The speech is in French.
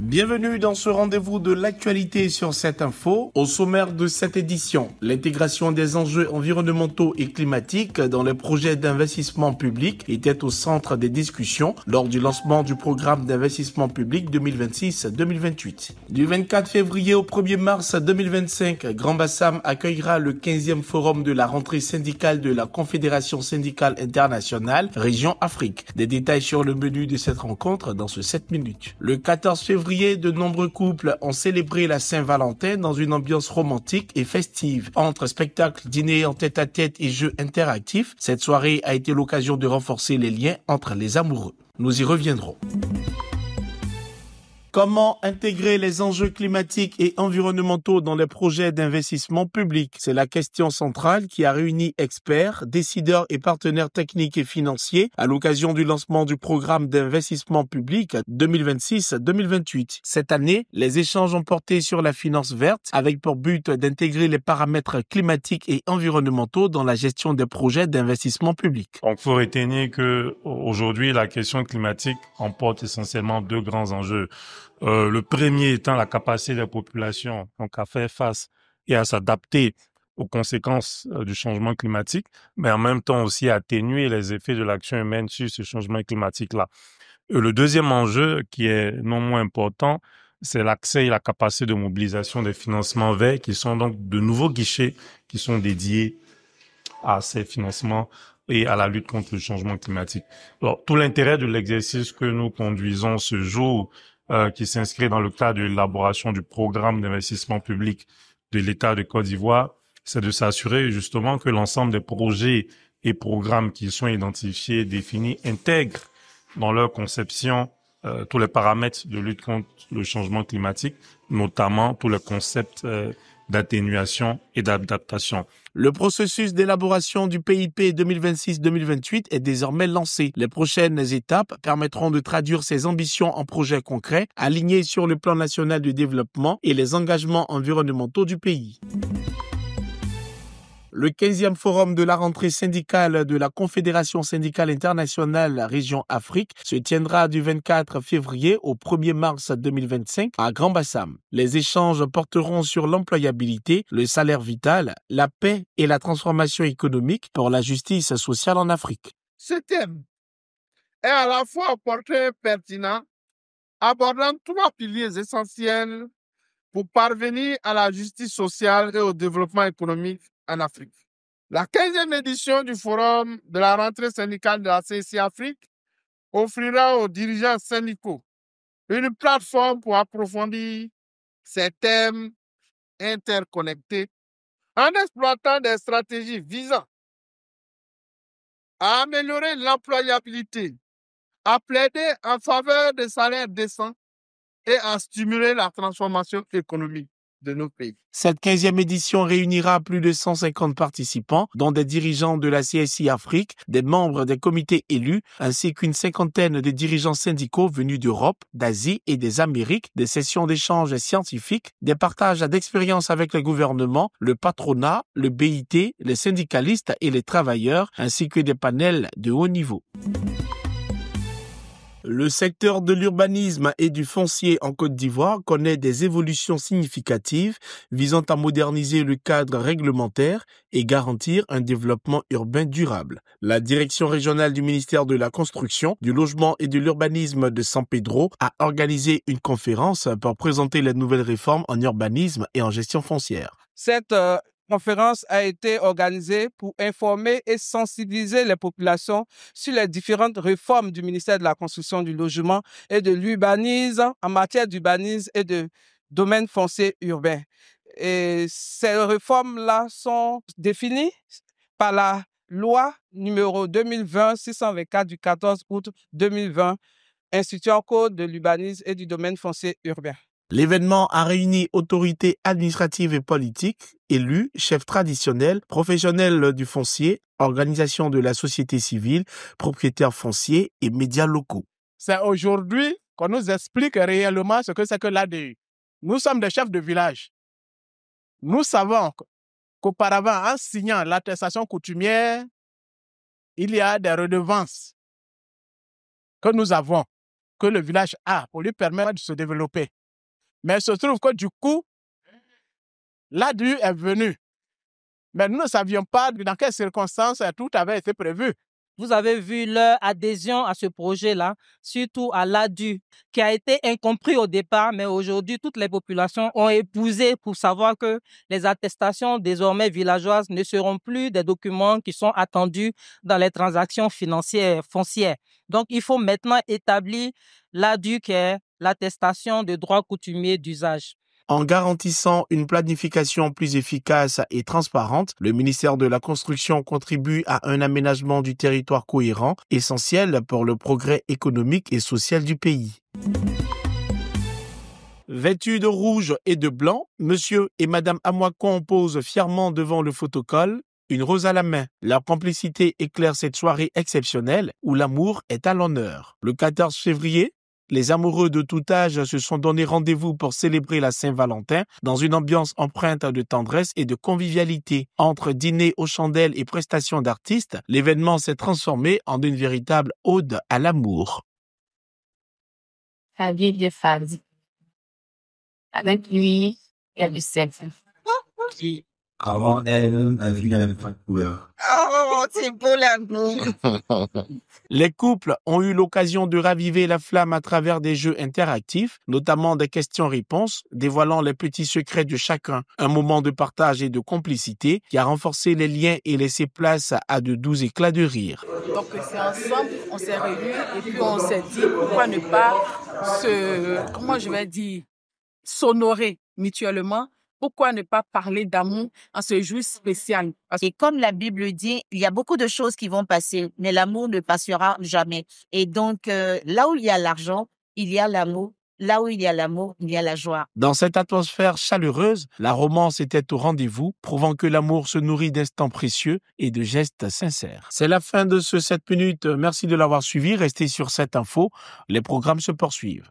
Bienvenue dans ce rendez-vous de l'actualité sur cette info. Au sommaire de cette édition, l'intégration des enjeux environnementaux et climatiques dans les projets d'investissement public était au centre des discussions lors du lancement du programme d'investissement public 2026-2028. Du 24 février au 1er mars 2025, Grand Bassam accueillera le 15e forum de la rentrée syndicale de la Confédération syndicale internationale Région Afrique. Des détails sur le menu de cette rencontre dans ce 7 minutes. Le 14 février, de nombreux couples ont célébré la Saint-Valentin dans une ambiance romantique et festive. Entre spectacles, dîners en tête-à-tête et jeux interactifs, cette soirée a été l'occasion de renforcer les liens entre les amoureux. Nous y reviendrons. Comment intégrer les enjeux climatiques et environnementaux dans les projets d'investissement public? C'est la question centrale qui a réuni experts, décideurs et partenaires techniques et financiers à l'occasion du lancement du programme d'investissement public 2026-2028. Cette année, les échanges ont porté sur la finance verte avec pour but d'intégrer les paramètres climatiques et environnementaux dans la gestion des projets d'investissement public. Donc, il faut retenir que aujourd'hui, la question climatique emporte essentiellement deux grands enjeux. Le premier étant la capacité des populations donc à faire face et à s'adapter aux conséquences du changement climatique, mais en même temps aussi atténuer les effets de l'action humaine sur ce changement climatique-là. Le deuxième enjeu, qui est non moins important, c'est l'accès et la capacité de mobilisation des financements verts, qui sont donc de nouveaux guichets qui sont dédiés à ces financements et à la lutte contre le changement climatique. Alors, tout l'intérêt de l'exercice que nous conduisons ce jour, qui s'inscrit dans le cadre de l'élaboration du programme d'investissement public de l'État de Côte d'Ivoire, c'est de s'assurer justement que l'ensemble des projets et programmes qui sont identifiés et définis intègrent dans leur conception tous les paramètres de lutte contre le changement climatique, notamment tous les concepts d'atténuation et d'adaptation. Le processus d'élaboration du PIP 2026-2028 est désormais lancé. Les prochaines étapes permettront de traduire ces ambitions en projets concrets, alignés sur le plan national du développement et les engagements environnementaux du pays. Le 15e forum de la rentrée syndicale de la Confédération syndicale internationale Région Afrique se tiendra du 24 février au 1er mars 2025 à Grand Bassam. Les échanges porteront sur l'employabilité, le salaire vital, la paix et la transformation économique pour la justice sociale en Afrique. Ce thème est à la fois porté pertinent, abordant trois piliers essentiels pour parvenir à la justice sociale et au développement économique en Afrique. La 15e édition du Forum de la rentrée syndicale de la CSI Afrique offrira aux dirigeants syndicaux une plateforme pour approfondir ces thèmes interconnectés en exploitant des stratégies visant à améliorer l'employabilité, à plaider en faveur des salaires décents et à stimuler la transformation économique de nos pays. Cette 15e édition réunira plus de 150 participants, dont des dirigeants de la CSI Afrique, des membres des comités élus, ainsi qu'une cinquantaine de dirigeants syndicaux venus d'Europe, d'Asie et des Amériques, des sessions d'échanges scientifiques, des partages d'expériences avec le gouvernement, le patronat, le BIT, les syndicalistes et les travailleurs, ainsi que des panels de haut niveau. Le secteur de l'urbanisme et du foncier en Côte d'Ivoire connaît des évolutions significatives visant à moderniser le cadre réglementaire et garantir un développement urbain durable. La direction régionale du ministère de la Construction, du Logement et de l'Urbanisme de San Pedro a organisé une conférence pour présenter les nouvelles réformes en urbanisme et en gestion foncière. Cette conférence a été organisée pour informer et sensibiliser les populations sur les différentes réformes du ministère de la Construction, du Logement et de l'Urbanisme en matière d'urbanisme et de domaine foncier urbain. Et ces réformes-là sont définies par la loi numéro 2020-624 du 14 août 2020 instituant code de l'urbanisme et du domaine foncier urbain. L'événement a réuni autorités administratives et politiques, élus, chefs traditionnels, professionnels du foncier, organisations de la société civile, propriétaires fonciers et médias locaux. C'est aujourd'hui qu'on nous explique réellement ce que c'est que l'ADU. Nous sommes des chefs de village. Nous savons qu'auparavant, en signant l'attestation coutumière, il y a des redevances que nous avons. que le village a pour lui permettre de se développer. Mais il se trouve que du coup, l'ADU est venu. Mais nous ne savions pas dans quelles circonstances tout avait été prévu. Vous avez vu leur adhésion à ce projet-là, surtout à l'ADU, qui a été incompris au départ, mais aujourd'hui, toutes les populations ont épousé pour savoir que les attestations désormais villageoises ne seront plus des documents qui sont attendus dans les transactions financières foncières. Donc, il faut maintenant établir l'ADU, qui est l'attestation de droit coutumier d'usage. En garantissant une planification plus efficace et transparente, le ministère de la Construction contribue à un aménagement du territoire cohérent, essentiel pour le progrès économique et social du pays. Vêtus de rouge et de blanc, monsieur et madame Amoakon posent fièrement devant le photocall, une rose à la main. Leur complicité éclaire cette soirée exceptionnelle où l'amour est à l'honneur. Le 14 février, les amoureux de tout âge se sont donné rendez-vous pour célébrer la Saint-Valentin dans une ambiance empreinte de tendresse et de convivialité. Entre dîner aux chandelles et prestations d'artistes, l'événement s'est transformé en une véritable ode à l'amour. La vie de femme. Avec lui, il y a du sexe. Avant elle, la vie n'avait pas de couleur. Oh, c'est beau l'amour. Les couples ont eu l'occasion de raviver la flamme à travers des jeux interactifs, notamment des questions-réponses, dévoilant les petits secrets de chacun. Un moment de partage et de complicité qui a renforcé les liens et laissé place à de doux éclats de rire. Donc c'est ensemble, on s'est réunis et puis on s'est dit pourquoi ne pas s'honorer mutuellement. Pourquoi ne pas parler d'amour en ce jour spécial? Et comme la Bible dit, il y a beaucoup de choses qui vont passer, mais l'amour ne passera jamais. Et donc, là où il y a l'argent, il y a l'amour. Là où il y a l'amour, il y a la joie. Dans cette atmosphère chaleureuse, la romance était au rendez-vous, prouvant que l'amour se nourrit d'instants précieux et de gestes sincères. C'est la fin de ce 7 minutes. Merci de l'avoir suivi. Restez sur cette info. Les programmes se poursuivent.